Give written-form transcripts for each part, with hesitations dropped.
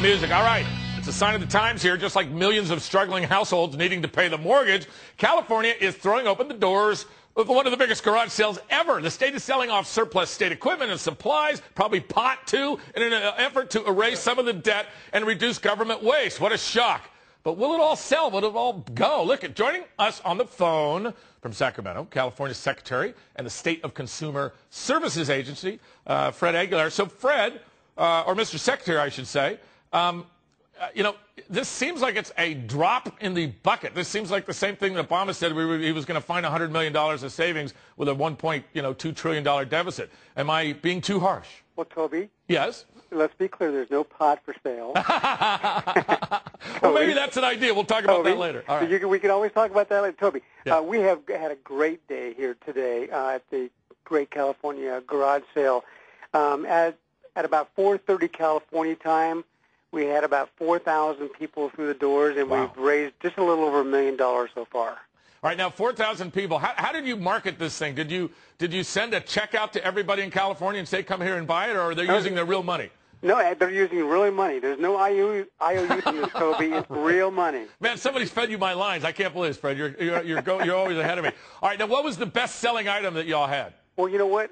music. All right. It's a sign of the times here. Just like millions of struggling households needing to pay the mortgage, California is throwing open the doors of one of the biggest garage sales ever. The state is selling off surplus state equipment and supplies, probably pot too, in an effort to erase some of the debt and reduce government waste. What a shock. But will it all sell? Will it all go? Look, joining us on the phone from Sacramento, California's Secretary and the State of Consumer Services Agency, Fred Aguiar. So Fred, or Mr. Secretary, I should say, you know, this seems like it's a drop in the bucket. This seems like the same thing that Obama said he was going to find $100 million of savings with a $1.2 trillion deficit. Am I being too harsh? Well, Toby. Yes? Let's be clear. There's no pot for sale. Well, maybe that's an idea. We'll talk about that later. All right. We can always talk about that later. Toby, yeah. We have had a great day here today at the Great California Garage Sale. At about 4:30 California time, we had about 4,000 people through the doors, and wow. We've raised just a little over $1 million so far. All right, now 4,000 people. How did you market this thing? Did you send a check out to everybody in California and say, come here and buy it, or are they using their real money? No, they're using real money. There's no IOU in this, Toby. It's real money. Man, somebody's fed you my lines. I can't believe this, Fred. You're always ahead of me. All right, now what was the best-selling item that y'all had? Well, you know what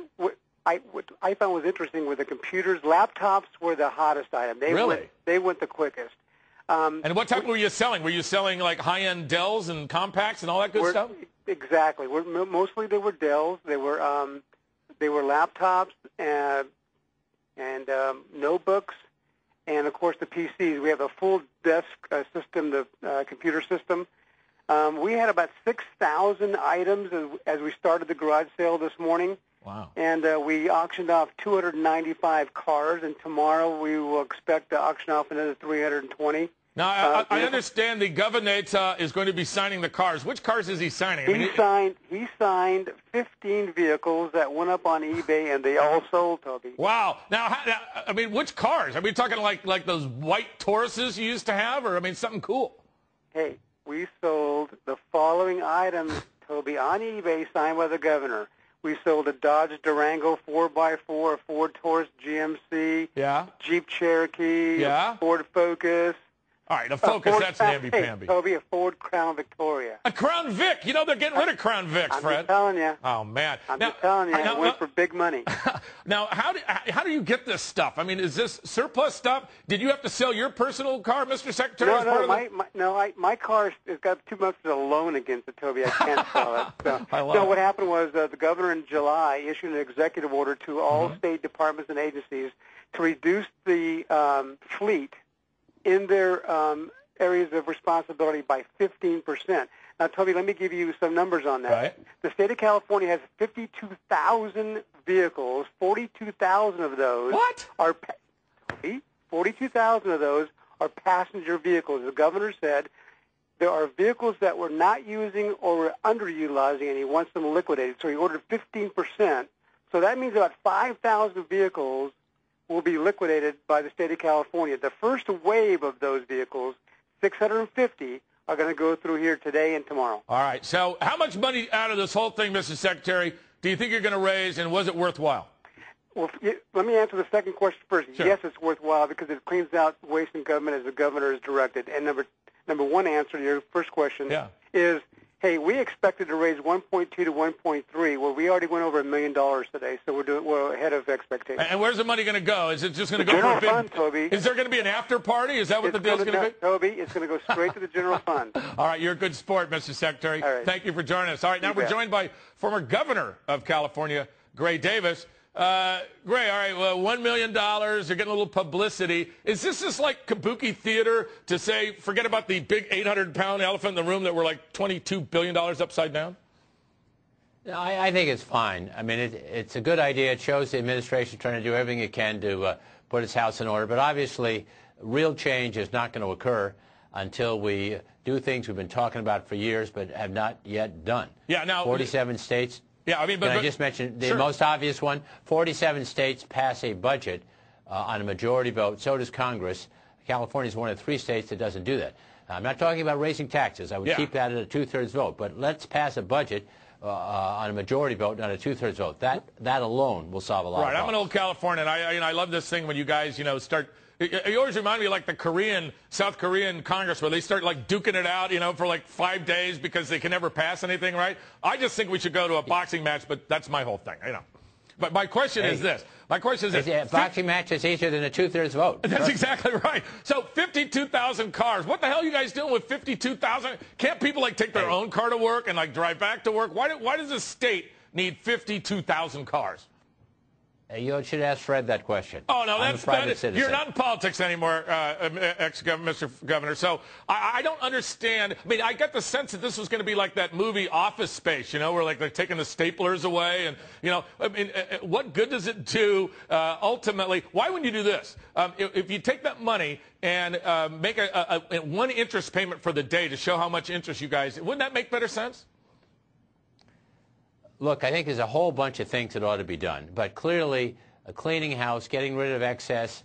I found was interesting with the computers. Laptops were the hottest item. They went the quickest. And what type were you selling? Were you selling like high-end Dells and compacts and all that good stuff? Exactly. Mostly they were Dells. They were laptops and notebooks, and of course the PCs. We have a full desk system, the computer system. We had about 6,000 items as we started the garage sale this morning. Wow. And we auctioned off 295 cars, and tomorrow we will expect to auction off another 320. Now, I understand the government is going to be signing the cars. Which cars is he signing? He signed 15 vehicles that went up on eBay, and they all sold, Toby. Wow. Now, which cars? Are we talking like those white Tauruses you used to have, or, something cool? Hey, we sold the following items, Toby, on eBay signed by the governor. We sold a Dodge Durango 4x4, a Ford Taurus GMC, yeah, Jeep Cherokee, yeah, a Ford Focus. All right, a Focus, that's namby-pamby. Hey, Toby, a Ford Crown Victoria. A Crown Vic. You know, they're getting rid of Crown Vics, Fred. I'm just telling you. Oh, man. I'm just telling you, it went for big money. Now, how do you get this stuff? Is this surplus stuff? Did you have to sell your personal car, Mr. Secretary? My car has got too much of a loan against it, Toby. I can't sell it. So, what happened was the governor in July issued an executive order to all state departments and agencies to reduce the fleet in their areas of responsibility by 15%. Now, Toby, let me give you some numbers on that. Right. The state of California has 52,000 vehicles. 42,000 of those are 42,000 of those are passenger vehicles. The governor said there are vehicles that we're not using or we're underutilizing, and he wants them liquidated. So he ordered 15%. So that means about 5,000 vehicles will be liquidated by the state of California. The first wave of those vehicles, 650, are going to go through here today and tomorrow. All right. So how much money out of this whole thing, Mr. Secretary, do you think you're going to raise, and was it worthwhile? Well, let me answer the second question first. Sure. Yes, it's worthwhile because it cleans out waste in government as the governor has directed. And number one answer to your first question is, hey, we expected to raise 1.2 to 1.3. Well, we already went over $1 million today, so we're ahead of expectations. And where's the money going to go? Is it just going to go general for a big fund, Toby? Is there going to be an after party? Is that what the deal's going to be? Toby, it's going to go straight to the general fund. All right, you're a good sport, Mr. Secretary. All right. Thank you for joining us. All right, now we're joined by former governor of California, Gray Davis. Gray, all right, well, $1 million, you're getting a little publicity. Is this just like kabuki theater to say, forget about the big 800-pound elephant in the room that we're like $22 billion upside down? I think it's fine. It's a good idea. It shows the administration trying to do everything it can to put its house in order. But obviously, real change is not going to occur until we do things we've been talking about for years but have not yet done. Yeah, now 47 states. Yeah, but I just mentioned the most obvious one? 47 states pass a budget on a majority vote. So does Congress. California is one of 3 states that doesn't do that. I'm not talking about raising taxes. I would keep that at a 2/3 vote. But let's pass a budget on a majority vote, not a 2/3 vote. That alone will solve a lot of problems. I'm an old Californian. I love this thing when you guys, start You always remind me of like the South Korean Congress where they start like duking it out, for like 5 days because they can never pass anything, right? I just think we should go to a boxing match, but that's my whole thing, But my question is this. My question is this. A boxing match is easier than a 2/3 vote. That's exactly right. So 52,000 cars. What the hell are you guys doing with 52,000? Can't people like take their own car to work and like drive back to work? Why does the state need 52,000 cars? You should ask Fred that question. Oh, no, that's private. You're not in politics anymore, Mr. Governor. So I don't understand. I mean, I get the sense that this was going to be like that movie Office Space, where like they're taking the staplers away. And, what good does it do ultimately? Why wouldn't you do this? If you take that money and make a one interest payment for the day to show how much interest you guys, wouldn't that make better sense? Look, I think there's a whole bunch of things that ought to be done. But clearly, cleaning house, getting rid of excess,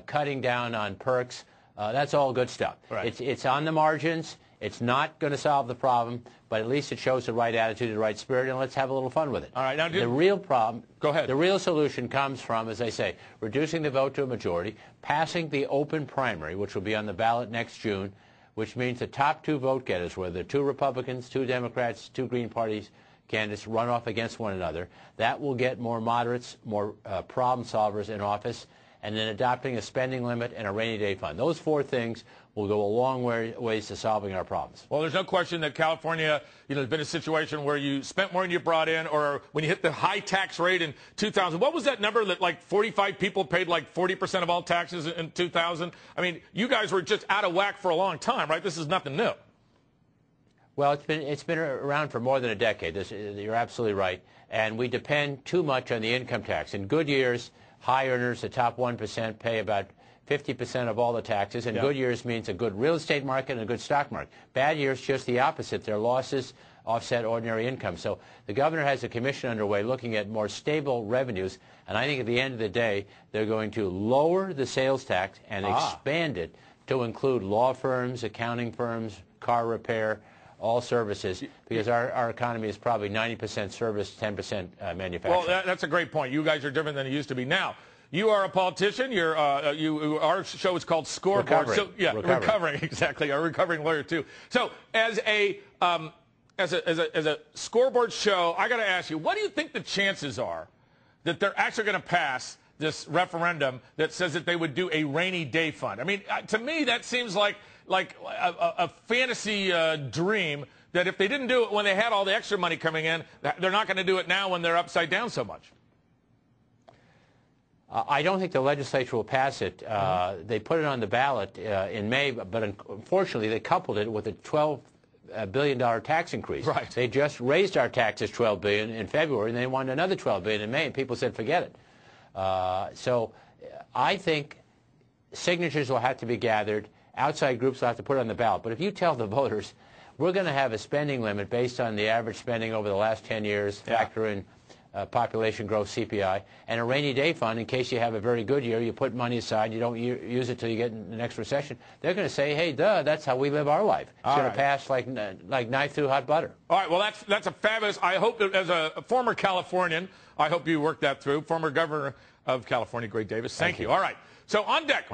cutting down on perks, that's all good stuff. Right. It's on the margins. It's not going to solve the problem, but at least it shows the right attitude, the right spirit, and let's have a little fun with it. All right. Now, the real problem, go ahead. The real solution comes from, as I say, reducing the vote to a majority, passing the open primary, which will be on the ballot next June, which means the top 2 vote getters, whether 2 Republicans, 2 Democrats, 2 Green parties, candidates run off against one another. That will get more moderates, more problem solvers in office, and then adopting a spending limit and a rainy day fund. Those 4 things will go a long ways to solving our problems. Well, there's no question that California, there's been a situation where you spent more than you brought in, or when you hit the high tax rate in 2000. What was that number that like 45 people paid like 40% of all taxes in 2000? I mean, you guys were just out of whack for a long time, right? This is nothing new. Well, it's been around for more than a decade. You're absolutely right. And we depend too much on the income tax. In good years, high earners, the top 1%, pay about 50% of all the taxes. And good years means a good real estate market and a good stock market. Bad years, just the opposite. Their losses offset ordinary income. So the governor has a commission underway looking at more stable revenues. And I think at the end of the day, they're going to lower the sales tax and expand it to include law firms, accounting firms, car repair, all services, because our economy is probably 90% service, 10% manufacturing. Well, that's a great point. You guys are different than it used to be. Now, you are a politician. Our show is called Scoreboard. Recovering, exactly. A recovering lawyer too. So, as a scoreboard show, I got to ask you, what do you think the chances are that they're actually going to pass this referendum that says that they would do a rainy day fund? I mean, to me, that seems like a fantasy dream that if they didn't do it when they had all the extra money coming in, they're not going to do it now when they're upside down so much. I don't think the legislature will pass it. They put it on the ballot in May, but unfortunately they coupled it with a $12 billion tax increase. Right. They just raised our taxes $12 billion in February, and they wanted another $12 billion in May, and people said forget it. So I think signatures will have to be gathered. Outside groups will have to put it on the ballot. But if you tell the voters, we're going to have a spending limit based on the average spending over the last 10 years, factor in population growth, CPI, and a rainy day fund in case you have a very good year, you put money aside, you don't use it till you get in the next recession, they're going to say, hey, duh, that's how we live our life. It's going to pass like knife through hot butter. All right, well, that's a fabulous, I hope that as a former Californian, I hope you worked that through. Former Governor of California, Gray Davis, thank you. All right, so on deck.